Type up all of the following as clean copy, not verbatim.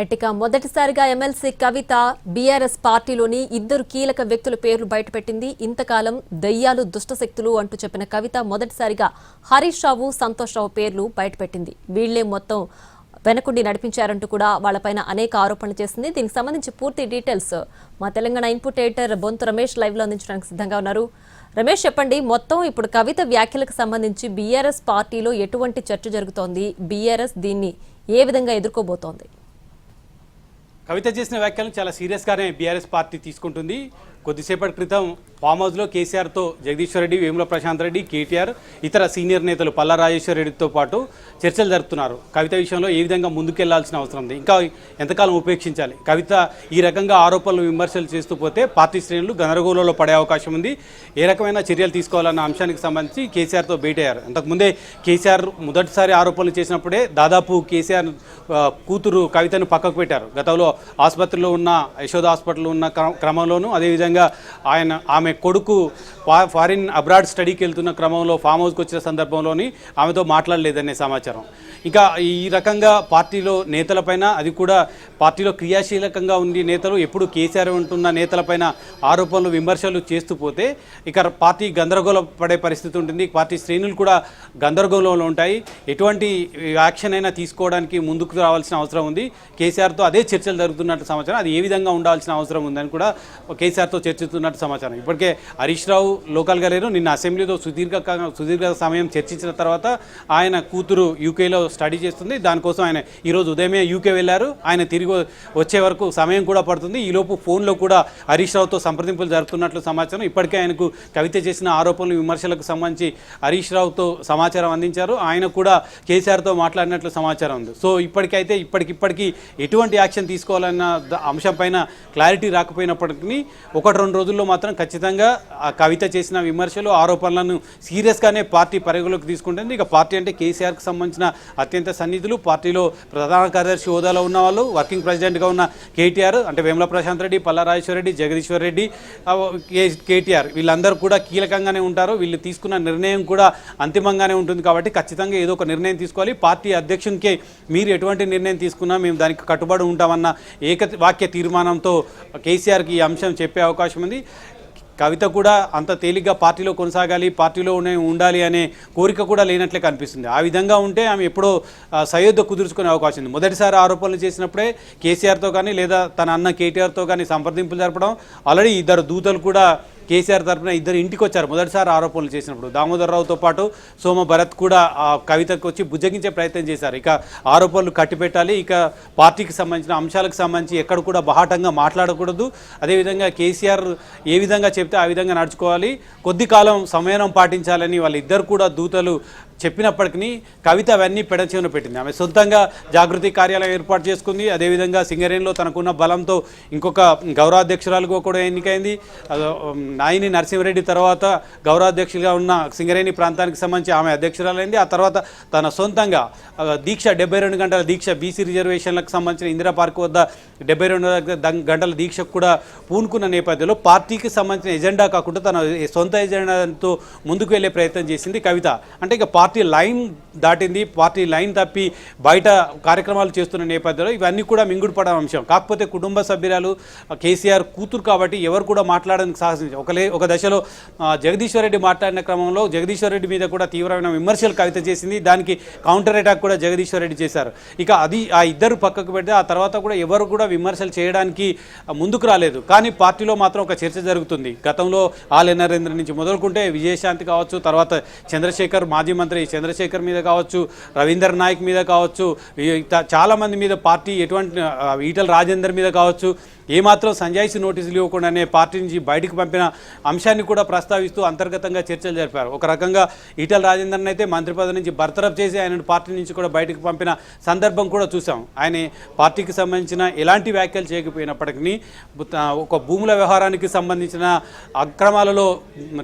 ఎట్టిక మొదటిసారిగా ఎమ్మెల్సీ కవిత బీఆర్ఎస్ పార్టీలోని ఇద్దరు కీలక వ్యక్తుల పేర్లు బయటపెట్టింది. ఇంతకాలం దయ్యాలు దుష్టశక్తులు అంటూ చెప్పిన కవిత మొదటిసారిగా హరీష్ రావు, సంతోష్ రావు పేర్లు బయటపెట్టింది. వీళ్లే మొత్తం వెనకుండి నడిపించారంటూ కూడా వాళ్లపైన అనేక ఆరోపణలు చేసింది. దీనికి సంబంధించి పూర్తి డీటెయిల్స్ మా Telangana input editor Bonthu Ramesh live లో అందించడానికి సిద్ధంగా ఉన్నారు. రమేష్, చెప్పండి, మొత్తం ఇప్పుడు కవిత వ్యాఖ్యలకు సంబంధించి బీఆర్ఎస్ పార్టీలో ఎటువంటి చర్చ జరుగుతోంది? బీఆర్ఎస్ దీన్ని ఏ విధంగా ఎదుర్కోబోతోంది? కవిత చేసిన వ్యాఖ్యలను చాలా సీరియస్గానే బీఆర్ఎస్ పార్టీ తీసుకుంటుంది. కొద్దిసేపటి క్రితం ఫామ్ హౌస్లో కేసీఆర్తో జగదీశ్వర్ రెడ్డి, వేముల ప్రశాంత్ రెడ్డి, కేటీఆర్, ఇతర సీనియర్ నేతలు పల్లా రాజేశ్వర్ రెడ్డితో పాటు చర్చలు జరుపుతున్నారు. కవిత విషయంలో ఏ విధంగా ముందుకెళ్లాల్సిన అవసరం ఉంది, ఇంకా ఎంతకాలం ఉపేక్షించాలి, కవిత ఈ రకంగా ఆరోపణలు విమర్శలు చేస్తూ పోతే పార్టీ శ్రేణులు గందరగోళంలో పడే అవకాశం ఉంది. ఏ రకమైన చర్యలు తీసుకోవాలన్న అంశానికి సంబంధించి కేసీఆర్తో భేటీ అయ్యారు. అంతకుముందే కేసీఆర్ మొదటిసారి ఆరోపణలు చేసినప్పుడే దాదాపు కేసీఆర్ కూతురు కవితను పక్కకు పెట్టారు. గతంలో ఆసుపత్రిలో ఉన్న యశోద హాస్పిటల్లో ఉన్న క్రమంలోనూ, అదేవిధంగా ఆమె కొడుకు ఫారిన్ అబ్రాడ్ స్టడీకి వెళ్తున్న క్రమంలో ఫామ్ హౌస్కి వచ్చిన సందర్భంలోని ఆమెతో మాట్లాడలేదనే సమాచారం. ఇంకా ఈ రకంగా పార్టీలో నేతలపైన, అది కూడా పార్టీలో క్రియాశీలకంగా ఉండి నేతలు ఎప్పుడు కేసీఆర్ ఉంటున్న నేతలపైన ఆరోపణలు విమర్శలు చేస్తూ పోతే ఇక పార్టీ గందరగోళం పడే పరిస్థితి ఉంటుంది. పార్టీ శ్రేణులు కూడా గందరగోళంలో ఉంటాయి. ఎటువంటి యాక్షన్ అయినా తీసుకోవడానికి ముందుకు రావాల్సిన అవసరం ఉంది. కేసీఆర్తో అదే చర్చలు జరుగుతున్నట్టు సమాచారం. అది ఏ విధంగా ఉండాల్సిన అవసరం ఉందని కూడా కేసీఆర్తో చర్చిస్తున్నట్టు సమాచారం. ఇప్పటికే హరీష్ రావు లోకల్గా లేరు. నిన్న అసెంబ్లీలో సుదీర్ఘ సమయం చర్చించిన తర్వాత ఆయన కూతురు యూకేలో స్టడీ చేస్తుంది. దానికోసం ఆయన ఈరోజు ఉదయమే యూకే వెళ్ళారు. ఆయన తిరిగి వచ్చే వరకు సమయం కూడా పడుతుంది. ఈలోపు ఫోన్లో కూడా హరీష్ రావుతో సంప్రదింపులు జరుపుతున్నట్లు సమాచారం. ఇప్పటికే ఆయనకు కవిత చేసిన ఆరోపణలు, విమర్శలకు సంబంధించి హరీష్ రావుతో సమాచారం అందించారు. ఆయన కూడా కేసీఆర్తో మాట్లాడినట్లు సమాచారం ఉంది. సో ఇప్పటికైతే ఇప్పటికి ఎటువంటి యాక్షన్ తీసుకోవాలన్న అంశం పైన క్లారిటీ రాకపోయినప్పటికీ 1-2 రోజుల్లో మాత్రం ఖచ్చితంగా ఆ కవిత చేసిన విమర్శలు, ఆరోపణలను సీరియస్గానే పార్టీ పరిగణలోకి తీసుకుంటుంది. ఇక పార్టీ అంటే కేసీఆర్కి సంబంధించిన అత్యంత సన్నిధులు, పార్టీలో ప్రధాన కార్యదర్శి హోదాలో ఉన్న వాళ్ళు, వర్కింగ్ ప్రెసిడెంట్గా ఉన్న కేటీఆర్ అంటే వేముల ప్రశాంత్ రెడ్డి, పల్లా రాజేశ్వర్ రెడ్డి, జగదీశ్వర్ రెడ్డి, కేటీఆర్ వీళ్ళందరూ కూడా కీలకంగానే ఉంటారు. వీళ్ళు తీసుకున్న నిర్ణయం కూడా అంతిమంగానే ఉంటుంది. కాబట్టి ఖచ్చితంగా ఏదో ఒక నిర్ణయం తీసుకోవాలి. పార్టీ అధ్యక్షునికే మీరు ఎటువంటి నిర్ణయం తీసుకున్నా మేము దానికి కట్టుబడి ఉంటామన్న ఏకవాక్య తీర్మానంతో కేసీఆర్కి ఈ అంశం చెప్పే అవకాశం ఉంది. కవిత కూడా అంత తేలిగ్గా పార్టీలో కొనసాగాలి, పార్టీలోనే ఉండాలి అనే కోరిక కూడా లేనట్లే కనిపిస్తుంది. ఆ విధంగా ఉంటే ఆమె ఎప్పుడో సయోధ్య కుదుర్చుకునే అవకాశం ఉంది. మొదటిసారి ఆరోపణలు చేసినప్పుడే కేసీఆర్తో కానీ లేదా తన అన్న కేటీఆర్తో కానీ సంప్రదింపులు జరపడం, ఆల్రెడీ 2 దూతలు కూడా కేసీఆర్ తరఫున 2 ఇంటికి వచ్చారు మొదటిసారి ఆరోపణలు చేసినప్పుడు. దామోదర్ రావుతో పాటు సోమ భరత్ కూడా ఆ కవితకు వచ్చి బుజ్జగించే ప్రయత్నం చేశారు. ఇక ఆరోపణలు కట్టిపెట్టాలి, ఇక పార్టీకి సంబంధించిన అంశాలకు సంబంధించి ఎక్కడ కూడా బహాటంగా మాట్లాడకూడదు. అదేవిధంగా కేసీఆర్ ఏ విధంగా చెప్తే ఆ విధంగా నడుచుకోవాలి, కొద్ది కాలం సమయం పాటించాలని వాళ్ళిద్దరు కూడా దూతలు చెప్పినప్పటికీ కవిత అవన్నీ పెడచెవిన పెట్టింది. ఆమె సొంతంగా జాగృతి కార్యాలయం ఏర్పాటు చేసుకుంది. అదేవిధంగా సింగరేణిలో తనకున్న బలంతో ఇంకొక గౌరవాధ్యక్షురాలుగా కూడా ఎన్నికైంది. నాయిని నరసింహారెడ్డి తర్వాత గౌరవాధ్యక్షులుగా ఉన్న సింగరేణి ప్రాంతానికి సంబంధించి ఆమె అధ్యక్షురాలైంది. ఆ తర్వాత తన సొంతంగా దీక్ష 72 గంటల దీక్ష, బీసీ రిజర్వేషన్లకు సంబంధించిన ఇందిరా పార్క్ వద్ద 72 గంటల దీక్షకు కూడా పూనుకున్న నేపథ్యంలో పార్టీకి సంబంధించిన ఎజెండా కాకుండా తన సొంత ఎజెండాతో ముందుకు వెళ్ళే ప్రయత్నం చేసింది కవిత. అంటే ఇక పార్టీ లైన్ దాటింది, పార్టీ లైన్ తప్పి బయట కార్యక్రమాలు చేస్తున్న నేపథ్యంలో ఇవన్నీ కూడా మింగుడుపడే అంశం. కాకపోతే కుటుంబ సభ్యురాలు కేసీఆర్ కూతురు కాబట్టి ఎవరు కూడా మాట్లాడడానికి సాహసించారు. ఒక దశలో జగదీశ్వర్ రెడ్డి మాట్లాడిన క్రమంలో జగదీశ్వర్ రెడ్డి మీద కూడా తీవ్రమైన విమర్శలు కవిత చేసింది. దానికి కౌంటర్ అటాక్ కూడా జగదీశ్వర్ రెడ్డి చేశారు. ఇక అది ఆ ఇద్దరు పక్కకు పెడితే ఆ తర్వాత కూడా ఎవరు కూడా విమర్శలు చేయడానికి ముందుకు రాలేదు. కానీ పార్టీలో మాత్రం ఒక చర్చ జరుగుతుంది. గతంలో ఆలయ నరేంద్ర నుంచి మొదలుకుంటే విజయశాంతి కావచ్చు, తర్వాత చంద్రశేఖర్, మాజీ మంత్రి చంద్రశేఖర్ మీద కావచ్చు, రవీందర్ నాయక్ మీద కావచ్చు, చాలామంది మీద పార్టీ ఎటువంటి ఈటల రాజేందర్ మీద కావచ్చు, ఏమాత్రం సంజాయిషి నోటీసులు ఇవ్వకుండానే పార్టీ నుంచి బయటకు పంపిన అంశాన్ని కూడా ప్రస్తావిస్తూ అంతర్గతంగా చర్చలు జరిపారు. ఒక రకంగా ఈటల రాజేందర్ని అయితే మంత్రి పదవి నుంచి బర్తరఫ్ చేసి ఆయన పార్టీ నుంచి కూడా బయటకు పంపిన సందర్భం కూడా చూసాం. ఆయన పార్టీకి సంబంధించిన ఎలాంటి వ్యాఖ్యలు చేయకపోయినప్పటికీ ఒక భూముల వ్యవహారానికి సంబంధించిన అక్రమాలలో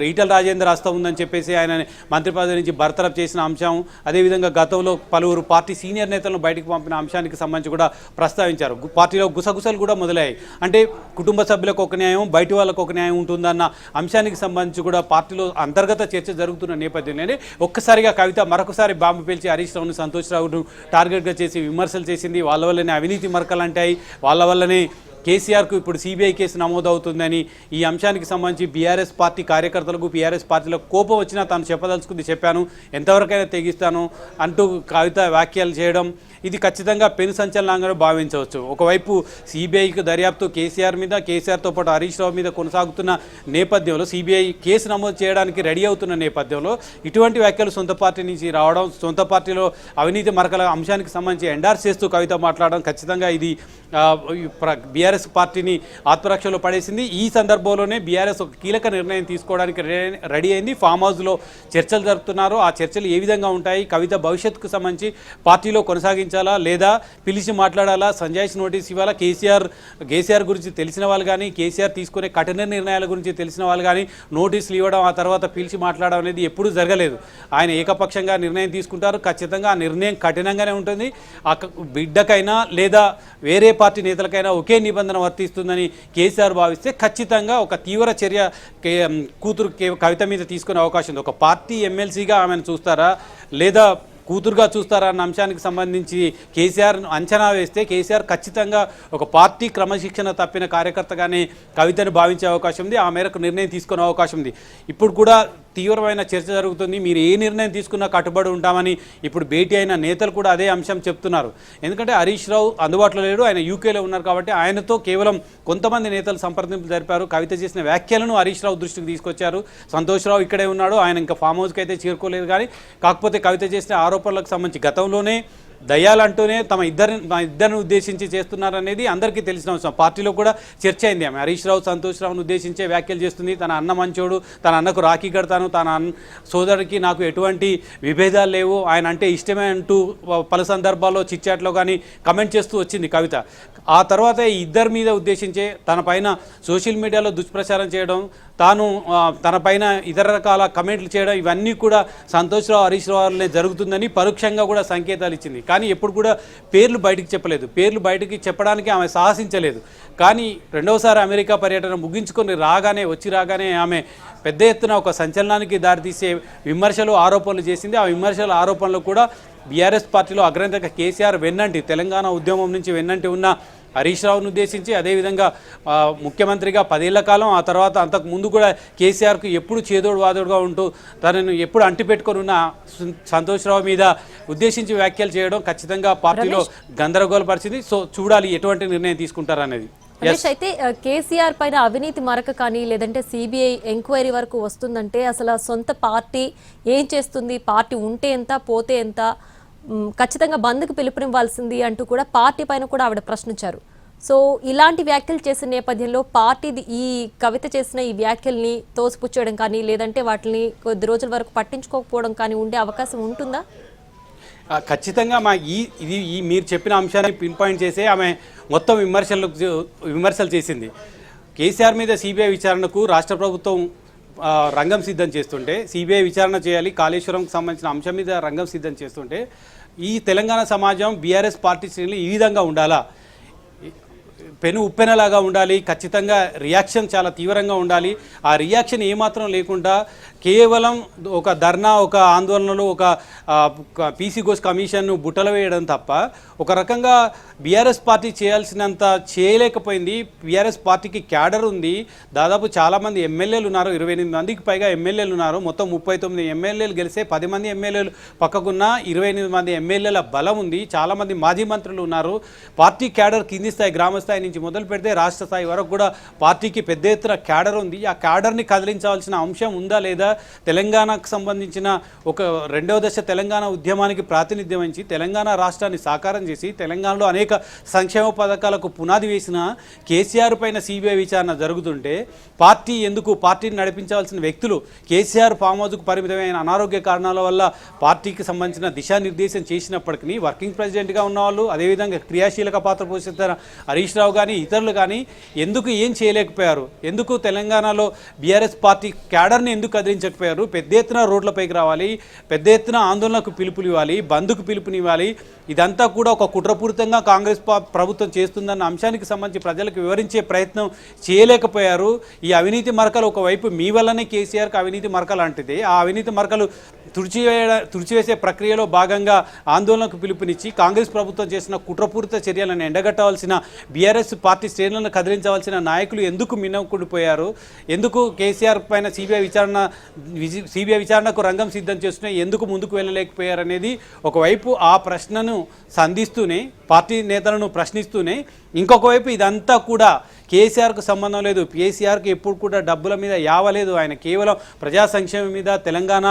ఈటల రాజేందర్ హస్తం ఉందని చెప్పేసి ఆయన మంత్రి పదవి నుంచి బర్తరఫ్ చేసిన అంశం, అదేవిధంగా గతంలో పలువురు పార్టీ సీనియర్ నేతలను బయటకు పంపిన అంశానికి సంబంధించి కూడా ప్రస్తావించారు. పార్టీలో గుసగుసలు కూడా మొదలయ్యాయి. అంటే కుటుంబ సభ్యులకు ఒక న్యాయం, బయటి వాళ్ళకు ఒక న్యాయం ఉంటుందన్న అంశానికి సంబంధించి కూడా పార్టీలో అంతర్గత చర్చ జరుగుతున్న నేపథ్యంలోనే ఒక్కసారిగా కవిత మరొకసారి బాంబు పేల్చి హరీష్ రావును, సంతోష్ రావును టార్గెట్గా చేసి విమర్శలు చేసింది. వాళ్ళ వల్లనే అవినీతి మరకలు అంటాయి, వాళ్ళ వల్లనే కేసీఆర్కు ఇప్పుడు సిబిఐ కేసు నమోదవుతుందని ఈ అంశానికి సంబంధించి బీఆర్ఎస్ పార్టీ కార్యకర్తలకు, బీఆర్ఎస్ పార్టీలకు కోపం వచ్చినా తాను చెప్పదలుచుకుంది చెప్పాను, ఎంతవరకైనా తెగిస్తాను అంటూ కవిత వ్యాఖ్యలు చేయడం ఇది ఖచ్చితంగా పెను సంచలనంగా భావించవచ్చు. ఒకవైపు సిబిఐకి దర్యాప్తు కేసీఆర్ మీద, కేసీఆర్తో పాటు హరీష్ రావు మీద కొనసాగుతున్న నేపథ్యంలో సిబిఐ కేసు నమోదు చేయడానికి రెడీ అవుతున్న నేపథ్యంలో ఇటువంటి వ్యాఖ్యలు సొంత పార్టీ నుంచి రావడం, సొంత పార్టీలో అవినీతి మరకల అంశానికి సంబంధించి ఎండార్స్ చేస్తూ కవిత మాట్లాడడం ఖచ్చితంగా ఇది బీఆర్ఎస్ పార్టీని ఆత్మరక్షలో పడేసింది. ఈ సందర్భంలోనే బీఆర్ఎస్ ఒక కీలక నిర్ణయం తీసుకోవడానికి రెడీ అయింది. ఫామ్ హౌస్లో చర్చలు జరుపుతున్నారు. ఆ చర్చలు ఏ విధంగా ఉంటాయి, కవిత భవిష్యత్తుకు సంబంధించి పార్టీలో కొనసాగించాలా లేదా పిలిచి మాట్లాడాలా, సంజాయిషి నోటీస్ ఇవ్వాలా, కేసీఆర్ గురించి తెలిసిన వాళ్ళు కానీ, కేసీఆర్ తీసుకునే కఠిన నిర్ణయాల గురించి తెలిసిన వాళ్ళు కానీ నోటీసులు ఇవ్వడం, ఆ తర్వాత పిలిచి మాట్లాడడం అనేది ఎప్పుడూ జరగలేదు. ఆయన ఏకపక్షంగా నిర్ణయం తీసుకుంటారు. ఖచ్చితంగా ఆ నిర్ణయం కఠినంగానే ఉంటుంది. ఆ బిడ్డకైనా లేదా వేరే పార్టీ నేతలకైనా ఒకే నిబంధన వర్తిస్తుందని కేసీఆర్ భావిస్తే ఖచ్చితంగా ఒక తీవ్ర చర్య కూతురు కవిత మీద తీసుకునే అవకాశం ఉంది. ఒక పార్టీ ఎమ్మెల్సీగా ఆమెను చూస్తారా లేదా కూతురుగా చూస్తారా అన్న అంశానికి సంబంధించి కేసీఆర్ అంచనా వేస్తే కేసీఆర్ ఖచ్చితంగా ఒక పార్టీ క్రమశిక్షణ తప్పిన కార్యకర్తగానే కవితను భావించే అవకాశం ఉంది. ఆ మేరకు నిర్ణయం తీసుకునే అవకాశం ఉంది. ఇప్పుడు కూడా తీవ్రమైన చర్చ జరుగుతుంది. మీరు ఏ నిర్ణయం తీసుకున్నా కట్టుబడి ఉంటామని ఇప్పుడు భేటీ అయిన నేతలు కూడా అదే అంశం చెప్తున్నారు. ఎందుకంటే హరీష్ రావు అందుబాటులో లేడు, ఆయన యూకేలో ఉన్నారు కాబట్టి ఆయనతో కేవలం కొంతమంది నేతలు సంప్రదింపులు జరిపారు. కవిత చేసిన వ్యాఖ్యలను హరీష్ రావు దృష్టికి తీసుకొచ్చారు. సంతోష్ రావు ఇక్కడే ఉన్నాడు, ఆయన ఇంకా ఫామ్ హౌస్కి అయితే చేరుకోలేదు. కానీ కాకపోతే కవిత చేసిన ఆరోపణలకు సంబంధించి గతంలోనే దయ్యాలంటూనే తమ ఇద్దరిని ఉద్దేశించి చేస్తున్నారనేది అందరికీ తెలిసిన అంశం. పార్టీలో కూడా చర్చ అయింది. ఆమె హరీష్ రావు, సంతోష్ రావును ఉద్దేశించే వ్యాఖ్యలు చేస్తుంది. తన అన్న మంచోడు, తన అన్నకు రాఖీ కడతాను, తన సోదరుడికి నాకు ఎటువంటి విభేదాలు లేవు, ఆయన అంటే ఇష్టమే అంటూ పలు సందర్భాల్లో చిట్చాట్లో కానీ కమెంట్ చేస్తూ వచ్చింది కవిత. ఆ తర్వాత ఈ ఇద్దరి మీద ఉద్దేశించే తన పైన సోషల్ మీడియాలో దుష్ప్రచారం చేయడం, తాను తన పైన ఇతర రకాల కమెంట్లు చేయడం, ఇవన్నీ కూడా సంతోష్ రావు, హరీష్ రావు వల్లనే జరుగుతుందని పరోక్షంగా కూడా సంకేతాలు ఇచ్చింది. కానీ ఎప్పుడు కూడా పేర్లు బయటికి చెప్పలేదు. పేర్లు బయటికి చెప్పడానికి ఆమె సాహసించలేదు. కానీ రెండవసారి అమెరికా పర్యటన ముగించుకొని వచ్చి రాగానే ఆమె పెద్ద ఎత్తున ఒక సంచలనానికి దారితీసే విమర్శలు, ఆరోపణలు చేసింది. ఆ విమర్శల ఆరోపణలు కూడా బీఆర్ఎస్ పార్టీలో అగ్రనేత కేసీఆర్ వెన్నంటి, తెలంగాణ ఉద్యమం నుంచి వెన్నంటి ఉన్న హరీష్ రావును ఉద్దేశించి, అదేవిధంగా ముఖ్యమంత్రిగా 10 ఏళ్ల కాలం, ఆ తర్వాత అంతకు ముందు కూడా కేసీఆర్కు ఎప్పుడు చేదోడు వాదోడుగా ఉంటూ తనను ఎప్పుడు అంటిపెట్టుకొని ఉన్న సంతోష్ రావు మీద ఉద్దేశించి వ్యాఖ్యలు చేయడం ఖచ్చితంగా పార్టీలో గందరగోళపరిచింది. సో చూడాలి ఎటువంటి నిర్ణయం తీసుకుంటారనేది. అయితే కేసీఆర్ పైన అవినీతి మరక కానీ లేదంటే సిబిఐ ఎంక్వైరీ వరకు వస్తుందంటే అసలు సొంత పార్టీ ఏం చేస్తుంది, పార్టీ ఉంటే ఎంత పోతే ఎంత, ఖచ్చితంగా బంద్కు పిలుపునివ్వాల్సింది అంటూ కూడా పార్టీ పైన కూడా ఆవిడ ప్రశ్నించారు. సో ఇలాంటి వ్యాఖ్యలు చేసిన నేపథ్యంలో పార్టీది ఈ కవిత చేసిన ఈ వ్యాఖ్యల్ని తోసిపుచ్చేయడం కానీ లేదంటే వాటిని కొద్ది రోజుల వరకు పట్టించుకోకపోవడం కానీ ఉండే అవకాశం ఉంటుందా? ఖచ్చితంగా మీరు చెప్పిన అంశాన్ని పిన్ పాయింట్ చేసే ఆమె మొత్తం విమర్శలు చేసింది. కేసీఆర్ మీద సిబిఐ విచారణకు రాష్ట్ర ప్రభుత్వం రంగం సిద్ధం చేస్తుంటే, సిబిఐ విచారణ చేయాలి, కాళేశ్వరంకి సంబంధించిన అంశం మీద రంగం సిద్ధం చేస్తుంటే ఈ తెలంగాణ సమాజం బీఆర్ఎస్ పార్టీ శ్రేణులు ఈ విధంగా ఉండాలా, పెను ఉప్పెనలాగా ఉండాలి, ఖచ్చితంగా రియాక్షన్ చాలా తీవ్రంగా ఉండాలి. ఆ రియాక్షన్ ఏమాత్రం లేకుండా కేవలం ఒక ధర్నా, ఒక ఆందోళనలు, ఒక పీసీ ఘోష్ కమిషన్ను బుట్టలు వేయడం తప్ప ఒక రకంగా బీఆర్ఎస్ పార్టీ చేయాల్సినంత చేయలేకపోయింది. బీఆర్ఎస్ పార్టీకి క్యాడర్ ఉంది, దాదాపు చాలామంది ఎమ్మెల్యేలు ఉన్నారు, 28 మందికి పైగా ఎమ్మెల్యేలు ఉన్నారు. మొత్తం 39 ఎమ్మెల్యేలు గెలిస్తే 10 మంది ఎమ్మెల్యేలు పక్కకున్న 28 మంది ఎమ్మెల్యేల బలం ఉంది. చాలామంది మాజీ మంత్రులు ఉన్నారు. పార్టీ క్యాడర్ కింది స్థాయి, గ్రామ స్థాయి నుంచి మొదలు పెడితే రాష్ట్ర స్థాయి వరకు కూడా పార్టీకి పెద్ద ఎత్తున క్యాడర్ ఉంది. ఆ క్యాడర్ని కదిలించాల్సిన అంశం ఉందా లేదా? తెలంగాణకు సంబంధించిన ఒక 2వ దశ తెలంగాణ ఉద్యమానికి ప్రాతినిధ్యం వహించి తెలంగాణ రాష్ట్రాన్ని సాకారం చేసి తెలంగాణలో అనేక సంక్షేమ పథకాలకు పునాది వేసిన కేసీఆర్ పైన సిబిఐ విచారణ జరుగుతుంటే పార్టీని నడిపించాల్సిన వ్యక్తులు కేసీఆర్ ఫామ్ హౌస్కు పరిమితమైన అనారోగ్య కారణాల వల్ల పార్టీకి సంబంధించిన దిశానిర్దేశం చేసినప్పటికీ వర్కింగ్ ప్రెసిడెంట్గా ఉన్నవాళ్ళు, అదేవిధంగా క్రియాశీలక పాత్ర పోషిస్తున్న హరీష్ రావు కానీ ఇతరులు కానీ ఎందుకు ఏం చేయలేకపోయారు? ఎందుకు తెలంగాణలో బీఆర్ఎస్ పార్టీ క్యాడర్ని ఎందుకు కదిలించకపోయారు? పెద్ద ఎత్తున రోడ్లపైకి రావాలి, పెద్ద ఎత్తున ఆందోళనకు పిలుపులు ఇవ్వాలి, బంద్కు పిలుపునివ్వాలి. ఇదంతా కూడా ఒక కుట్రపూరితంగా కాంగ్రెస్ ప్రభుత్వం చేస్తుందన్న అంశానికి సంబంధించి ప్రజలకు వివరించే ప్రయత్నం చేయలేకపోయారు. ఈ అవినీతి మరకలు ఒకవైపు మీ వల్లనే కేసీఆర్కి అవినీతి మరకలు అంటితే ఆ అవినీతి మరకలు తుడిచివేసే ప్రక్రియలో భాగంగా ఆందోళనకు పిలుపునిచ్చి కాంగ్రెస్ ప్రభుత్వం చేసిన కుట్రపూరిత చర్యలను ఎండగట్టవలసిన బీఆర్ఎస్ పార్టీ శ్రేణులను కదిలించవలసిన నాయకులు ఎందుకు మిన్నకుండిపోయారు? ఎందుకు కేసీఆర్ పైన సిబిఐ విచారణకు రంగం సిద్ధం చేస్తున్నా ఎందుకు ముందుకు వెళ్ళలేకపోయారు అనేది ఒకవైపు ఆ ప్రశ్నను సంధిస్తూనే పార్టీ నేతలను ప్రశ్నిస్తూనే ఇంకొక వైపు ఇదంతా కూడా కేసీఆర్కు సంబంధం లేదు. కేసీఆర్కి ఎప్పుడు కూడా డబ్బుల మీద యావలేదు. ఆయన కేవలం ప్రజా సంక్షేమం మీద తెలంగాణ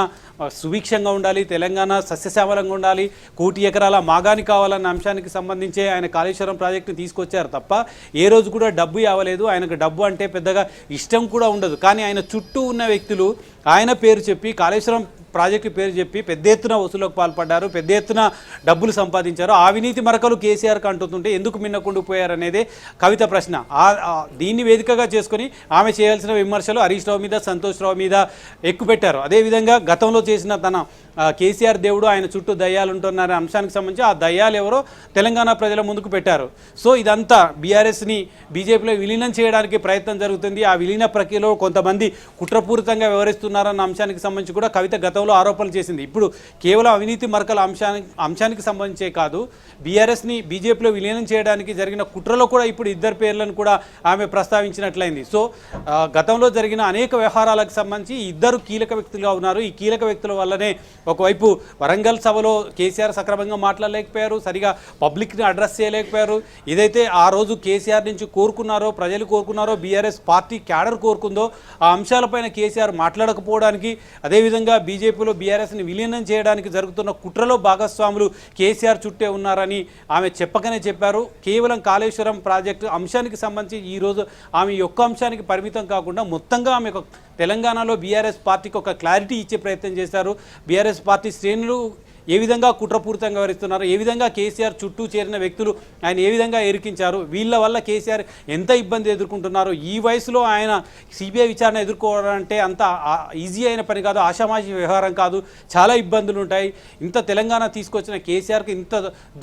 సుభిక్షంగా ఉండాలి, తెలంగాణ సస్యశ్యామలంగా ఉండాలి, 1 కోటి ఎకరాల మాగాని కావాలన్న అంశానికి సంబంధించే ఆయన కాళేశ్వరం ప్రాజెక్టుని తీసుకొచ్చారు తప్ప ఏ రోజు కూడా డబ్బు యావలేదు. ఆయనకు డబ్బు అంటే పెద్దగా ఇష్టం కూడా ఉండదు. కానీ ఆయన చుట్టూ ఉన్న వ్యక్తులు ఆయన పేరు చెప్పి కాళేశ్వరం ప్రాజెక్టు పేరు చెప్పి పెద్ద ఎత్తున వసూలకు పాల్పడ్డారు, పెద్ద ఎత్తున డబ్బులు సంపాదించారు. అవినీతి మరకలు కేసీఆర్కి అంటుతుంటే ఎందుకు మిన్నకుండిపోయారు అనేది కవిత ప్రశ్న. దీన్ని వేదికగా చేసుకొని ఆమె చేయాల్సిన విమర్శలు హరీష్ రావు మీద, సంతోష్ రావు మీద ఎక్కుపెట్టారు. అదేవిధంగా గతంలో చేసిన తన కేసీఆర్ దేవుడు ఆయన చుట్టూ దయ్యాలు ఉంటున్నారనే అంశానికి సంబంధించి ఆ దయ్యాలు ఎవరో తెలంగాణ ప్రజల ముందుకు పెట్టారు. సో ఇదంతా బీఆర్ఎస్ని బీజేపీలో విలీనం చేయడానికి ప్రయత్నం జరుగుతుంది. ఆ విలీన ప్రక్రియలో కొంతమంది కుట్రపూరితంగా వ్యవహరిస్తున్నారన్న అంశానికి సంబంధించి కూడా కవిత గతంలో ఆరోపణలు చేసింది. ఇప్పుడు కేవలం అవినీతి మరకల అంశానికి సంబంధించే కాదు, బీఆర్ఎస్ని బీజేపీలో విలీనం చేయడానికి జరిగిన కుట్రలో కూడా ఇప్పుడు ఇద్దరు పేర్లను కూడా ఆమె ప్రస్తావించినట్లయింది. సో గతంలో జరిగిన అనేక వ్యవహారాలకు సంబంధించి ఇద్దరు కీలక వ్యక్తులుగా ఉన్నారు. ఈ కీలక వ్యక్తుల వల్లనే ఒకవైపు వరంగల్ సభలో కేసీఆర్ సక్రమంగా మాట్లాడలేకపోయారు, సరిగా పబ్లిక్ని అడ్రస్ చేయలేకపోయారు. ఏదైతే ఆ రోజు కేసీఆర్ నుంచి కోరుకున్నారో, ప్రజలు కోరుకున్నారో, బీఆర్ఎస్ పార్టీ క్యాడర్ కోరుకుందో ఆ అంశాలపైన కేసీఆర్ మాట్లాడకపోవడానికి, అదేవిధంగా బీజేపీలో బీఆర్ఎస్ని విలీనం చేయడానికి జరుగుతున్న కుట్రలో భాగస్వాములు కేసీఆర్ చుట్టే ఉన్నారని ఆమె చెప్పకనే చెప్పారు. కేవలం కాళేశ్వరం ప్రాజెక్టు అంశానికి సంబంధించి ఈరోజు ఆమె ఒక్క అంశానికి పరిమితం కాకుండా మొత్తంగా ఆమె తెలంగాణలో బీఆర్ఎస్ పార్టీకి ఒక క్లారిటీ ఇచ్చే ప్రయత్నం చేశారు. బీఆర్ఎస్ పార్టీ శ్రేణులు ఏ విధంగా కుట్రపూరితంగా వ్యవహరిస్తున్నారు, ఏ విధంగా కేసీఆర్ చుట్టూ చేరిన వ్యక్తులు ఆయన ఏ విధంగా ఇరికించారు, వీళ్ళ వల్ల కేసీఆర్ ఎంత ఇబ్బంది ఎదుర్కొంటున్నారు, ఈ వయసులో ఆయన సిబిఐ విచారణ ఎదుర్కోవాలంటే అంత ఈజీ అయిన పని కాదు, ఆషామాషి వ్యవహారం కాదు, చాలా ఇబ్బందులు ఉంటాయి. ఇంత తెలంగాణ తీసుకొచ్చిన కేసీఆర్కి ఇంత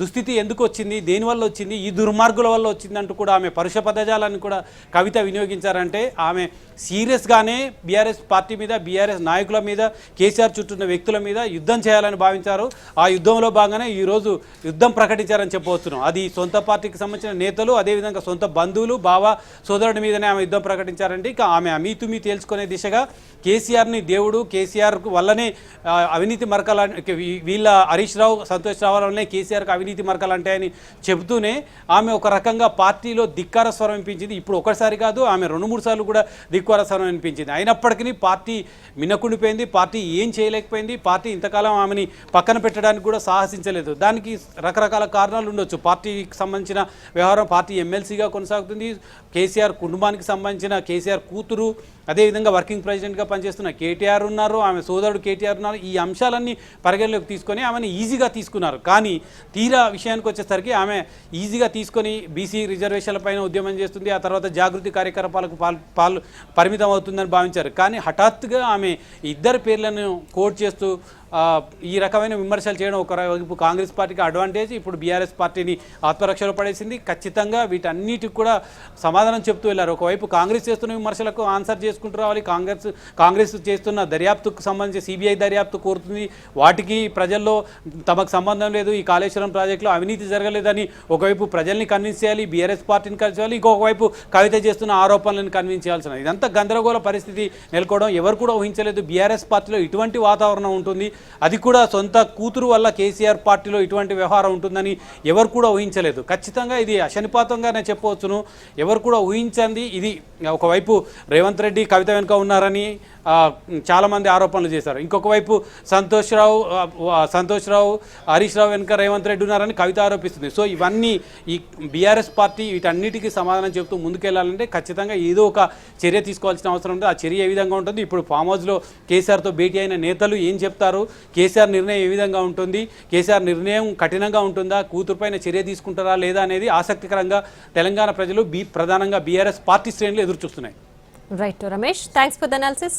దుస్థితి ఎందుకు వచ్చింది, దేనివల్ల వచ్చింది, ఈ దుర్మార్గుల వల్ల వచ్చిందంటూ కూడా ఆమె పరుష పదజాలాన్ని కూడా కవిత వినియోగించారంటే ఆమె సీరియస్గానే బీఆర్ఎస్ పార్టీ మీద, బీఆర్ఎస్ నాయకుల మీద, కేసీఆర్ చుట్టూ ఉన్న వ్యక్తుల మీద యుద్ధం చేయాలని భావించారు. ఆ యుద్ధంలో భాగంగానే ఈరోజు యుద్ధం ప్రకటించారని చెప్పవచ్చును. అది సొంత పార్టీకి సంబంధించిన నేతలు, అదేవిధంగా సొంత బంధువులు, బావ సోదరుడి మీదనే ఆమె యుద్ధం ప్రకటించారంటే ఇక ఆమె అమీతుమీ తేల్చుకునే దిశగా కేసీఆర్ని దేవుడు, కేసీఆర్ వల్లనే అవినీతి మరకలు, వీళ్ళ హరీష్ రావు, సంతోష్ రావు వల్లనే కేసీఆర్కి అవినీతి మరకలు అంటాయని చెబుతూనే ఆమె ఒక రకంగా పార్టీలో ధిక్కార స్వరం వినిపించింది. ఇప్పుడు ఒకసారి కాదు, ఆమె 2-3 సార్లు కూడా ధిక్కార స్వరం వినిపించింది. అయినప్పటికీ పార్టీ మిన్నకుండిపోయింది, పార్టీ ఏం చేయలేకపోయింది, పార్టీ ఇంతకాలం ఆమెని పక్కన పెట్టడానికి కూడా సాహసించలేదు. దానికి రకరకాల కారణాలు ఉండొచ్చు. పార్టీకి సంబంధించిన వ్యవహారం పార్టీ ఎమ్మెల్సీగా కొనసాగుతుంది. కేసీఆర్ కుటుంబానికి సంబంధించిన కేసీఆర్ కూతురు, అదేవిధంగా వర్కింగ్ ప్రెసిడెంట్గా పనిచేస్తున్న కేటీఆర్ ఉన్నారు, ఆమె సోదరుడు కేటీఆర్ ఉన్నారు. ఈ అంశాలన్నీ పరిగణలోకి తీసుకొని ఆమెను ఈజీగా తీసుకున్నారు. కానీ తీరా విషయానికి వచ్చేసరికి ఆమె ఈజీగా తీసుకొని బీసీ రిజర్వేషన్ల పైన ఉద్యమం చేస్తుంది, ఆ తర్వాత జాగృతి కార్యకలాపాలకు పరిమితం అవుతుందని భావించారు. కానీ హఠాత్తుగా ఆమె ఇద్దరు పేర్లను కోట్ చేస్తూ ఈ రకమైన విమర్శలు చేయడం ఒకవైపు కాంగ్రెస్ పార్టీకి అడ్వాంటేజ్, ఇప్పుడు బీఆర్ఎస్ పార్టీని ఆత్మరక్షలో పడేసింది. ఖచ్చితంగా వీటన్నిటికి కూడా సమాధానం చెప్తూ వెళ్ళారు. ఒకవైపు కాంగ్రెస్ చేస్తున్న విమర్శలకు ఆన్సర్ చేసుకుంటూ రావాలి, కాంగ్రెస్ చేస్తున్న దర్యాప్తుకు సంబంధించి సిబిఐ దర్యాప్తు కోరుతుంది, వాటికి ప్రజల్లో తమకు సంబంధం లేదు, ఈ కాళేశ్వరం ప్రాజెక్టులో అవినీతి జరగలేదని ఒకవైపు ప్రజల్ని కన్విన్స్ చేయాలి, బీఆర్ఎస్ పార్టీని కన్విన్స్ చేయాలి, ఇంకొకవైపు కవిత చేస్తున్న ఆరోపణలను కన్విన్స్ చేయాల్సిన ఇదంతా గందరగోళ పరిస్థితి నెలకొవడం ఎవరు కూడా ఊహించలేదు. బీఆర్ఎస్ పార్టీలో ఇటువంటి వాతావరణం ఉంటుంది, అది కూడా సొంత కూతురు వల్ల కేసీఆర్ పార్టీలో ఇటువంటి వ్యవహారం ఉంటుందని ఎవరు కూడా ఊహించలేదు. ఖచ్చితంగానే ఇది అశనిపాతంగానే చెప్పవచ్చును. ఎవరు కూడా ఊహించండి. ఇది ఒకవైపు రేవంత్ రెడ్డి కవిత వెనుక ఉన్నారని చాలామంది ఆరోపణలు చేశారు. ఇంకొక వైపు సంతోష్ రావు హరీష్ రావు వెనుక రేవంత్ రెడ్డి ఉన్నారని కవిత ఆరోపిస్తుంది. సో ఇవన్నీ ఈ బీఆర్ఎస్ పార్టీ వీటన్నిటికీ సమాధానం చెబుతూ ముందుకెళ్లాలంటే ఖచ్చితంగా ఏదో ఒక చర్య తీసుకోవాల్సిన అవసరం ఉంటుంది. ఆ చర్య ఏ విధంగా ఉంటుంది, ఇప్పుడు ఫామ్ హౌస్లో కేసీఆర్తో భేటీ అయిన నేతలు ఏం చెప్తారు, కేసీఆర్ నిర్ణయం ఏ విధంగా ఉంటుంది, కేసీఆర్ నిర్ణయం కఠినంగా ఉంటుందా, కూతురుపైన చర్య తీసుకుంటారా లేదా అనేది ఆసక్తికరంగా తెలంగాణ ప్రజలు ప్రధానంగా బీఆర్ఎస్ పార్టీ శ్రేణులు ఎదురు చూస్తున్నాయి. Right Ramesh, thanks for the analysis.